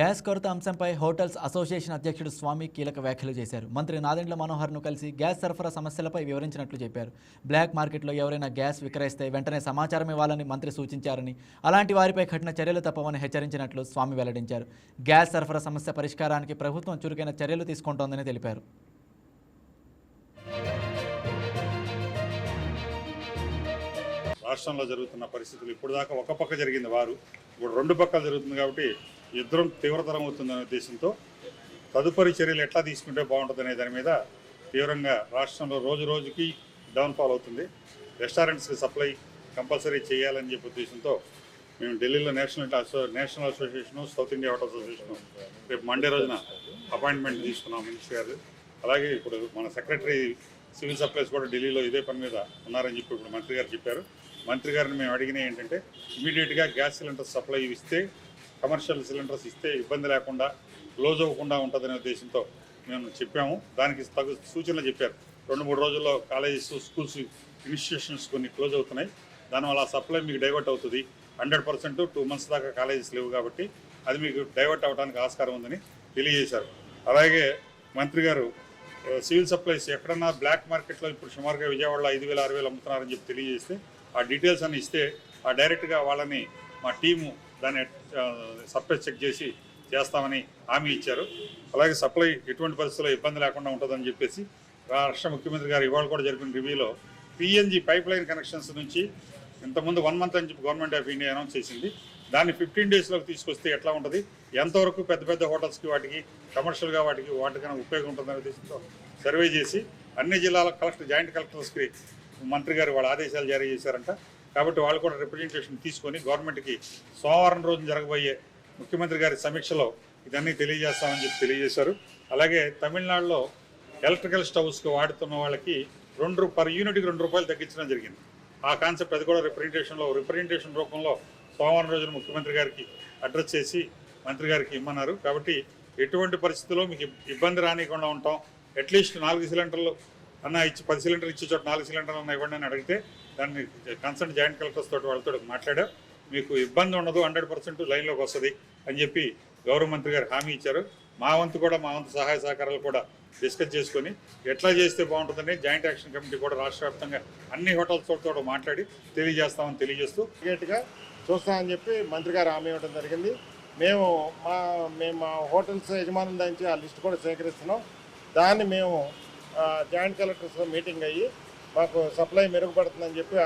Gas కొరత అంశంపై hotels association అధ్యక్షుడు స్వామి కీలక వ్యాఖ్యలు చేశారు. మంత్రి నాదెండ్ల మనోహర్ను కలిసి గ్యాస్ సరఫరా సమస్యలపై వివరించినట్లు చెప్పారు. బ్లాక్ మార్కెట్లో ఎవరైనా గ్యాస్ విక్రయిస్తే వెంటనే సమాచారం ఇవ్వాలని మంత్రి సూచించారని, అలాంటి వారిపై కఠిన చర్యలు తప్పవని హెచ్చరించినట్లు స్వామి వెల్లడించారు. గ్యాస్ సరఫరా సమస్య పరిష్కారానికి ప్రభుత్వం చురుకైన చర్యలు తీసుకుంటోందని తెలిపారు. రాష్ట్రంలో జరుగుతున్న పరిస్థితులు ఇప్పుడు దాకా ఒక పక్క జరిగింది వారు, ఇప్పుడు రెండు పక్కలు జరుగుతుంది కాబట్టి యుద్ధం తీవ్రతరం అవుతుందనే ఉద్దేశంతో తదుపరి చర్యలు ఎట్లా తీసుకుంటే బాగుంటుందనే దాని మీద తీవ్రంగా రాష్ట్రంలో రోజు రోజుకి డౌన్ఫాల్ అవుతుంది. రెస్టారెంట్స్కి సప్లై కంపల్సరీ చేయాలని చెప్పే ఉద్దేశంతో మేము ఢిల్లీలో national association, south India hotel association రేపు మండే రోజున అపాయింట్మెంట్ తీసుకున్నాం మినిస్టర్ గారు. అలాగే ఇప్పుడు మన సెక్రటరీ సివిల్ సప్లైస్ కూడా ఢిల్లీలో ఇదే పని మీద ఉన్నారని చెప్పి ఇప్పుడు మంత్రి గారు చెప్పారు. మంత్రి గారిని మేము అడిగినవి ఏంటంటే ఇమీడియట్గా గ్యాస్ సిలిండర్స్ సప్లై ఇస్తే, కమర్షియల్ సిలిండర్స్ ఇస్తే ఇబ్బంది లేకుండా క్లోజ్ అవ్వకుండా ఉంటుందనే ఉద్దేశంతో మేము చెప్పాము. దానికి తగు సూచనలు చెప్పారు. 2-3 రోజుల్లో కాలేజెస్, స్కూల్స్, ఇన్స్టిట్యూషన్స్ కొన్ని క్లోజ్ అవుతున్నాయి. దానివల్ల సప్లై మీకు డైవర్ట్ అవుతుంది. 100% 2 months దాకా కాలేజెస్ లేవు కాబట్టి అది మీకు డైవర్ట్ అవ్వడానికి ఆస్కారం ఉందని తెలియజేశారు. అలాగే మంత్రి గారు సివిల్ సప్లైస్ ఎక్కడన్నా బ్లాక్ మార్కెట్లో ఇప్పుడు సుమారుగా విజయవాడలో 5,000-6,000 అమ్ముతున్నారని చెప్పి తెలియజేస్తే ఆ డీటెయిల్స్ అన్ని ఇస్తే ఆ డైరెక్ట్గా వాళ్ళని మా టీము దాన్ని సప్లై చెక్ చేసి చేస్తామని హామీ ఇచ్చారు. అలాగే సప్లై ఎటువంటి పరిస్థితుల్లో ఇబ్బంది లేకుండా ఉంటుందని చెప్పేసి రాష్ట్ర ముఖ్యమంత్రి గారు ఇవాళ కూడా జరిపిన రివ్యూలో పిఎన్జి పైప్ లైన్ కనెక్షన్స్ నుంచి ఇంతకుముందు 1 month అని చెప్పి గవర్నమెంట్ ఆఫ్ ఇండియా అనౌన్స్ చేసింది. దాన్ని 15 daysలోకి తీసుకొస్తే ఎట్లా ఉంటుంది, ఎంతవరకు పెద్ద పెద్ద హోటల్స్కి, వాటికి కమర్షియల్గా వాటికైనా ఉపయోగం ఉంటుందనే ఉద్దేశంతో సర్వే చేసి అన్ని జిల్లాల జాయింట్ కలెక్టర్స్కి మంత్రి గారు వాళ్ళ ఆదేశాలు జారీ చేశారంట. కాబట్టి వాళ్ళు కూడా రిప్రజెంటేషన్ తీసుకొని గవర్నమెంట్కి సోమవారం రోజున జరగబోయే ముఖ్యమంత్రి గారి సమీక్షలో ఇదన్నీ తెలియజేస్తామని చెప్పి తెలియజేశారు. అలాగే తమిళనాడులో ఎలక్ట్రికల్ స్టవ్స్కి వాడుతున్న వాళ్ళకి పర్ యూనిట్కి ₹2 తగ్గించడం జరిగింది. ఆ కాన్సెప్ట్ అది కూడా రిప్రజెంటేషన్ రూపంలో సోమవారం రోజున ముఖ్యమంత్రి గారికి అడ్రస్ చేసి మంత్రి గారికి ఇమ్మన్నారు. కాబట్టి ఎటువంటి పరిస్థితుల్లో మీకు ఇబ్బంది రానికుండా ఉంటాం. అట్లీస్ట్ 4 సిలిండర్లు అన్న ఇచ్చి 10 సిలిండర్లు ఇచ్చే చోట 4 సిలిండర్లు అన్న ఇవ్వండి అని అడిగితే దాన్ని కన్సర్న్ జాయింట్ కలెక్టర్స్ తోటి వాళ్ళతో మాట్లాడారు. మీకు ఇబ్బంది ఉండదు, 100% లైన్లోకి వస్తుంది అని చెప్పి గౌరవ మంత్రి గారు హామీ ఇచ్చారు. మా వంతు సహాయ సహకారాలు కూడా డిస్కస్ చేసుకొని ఎట్లా చేస్తే బాగుంటుందని జాయింట్ యాక్షన్ కమిటీ కూడా రాష్ట్ర వ్యాప్తంగా అన్ని హోటల్స్ తోటి మాట్లాడి తెలియజేస్తామని తెలియజేస్తూ గట్టిగా చూస్తామని చెప్పి మంత్రి గారు హామీ ఇవ్వడం జరిగింది. మేము మా హోటల్స్ యజమానుల నుంచి ఆ లిస్ట్ కూడా సేకరిస్తున్నాం. దాన్ని మేము జాయింట్ కలెక్టర్స్తో మీటింగ్ అయ్యి మాకు సప్లై మెరుగుపడుతుందని చెప్పి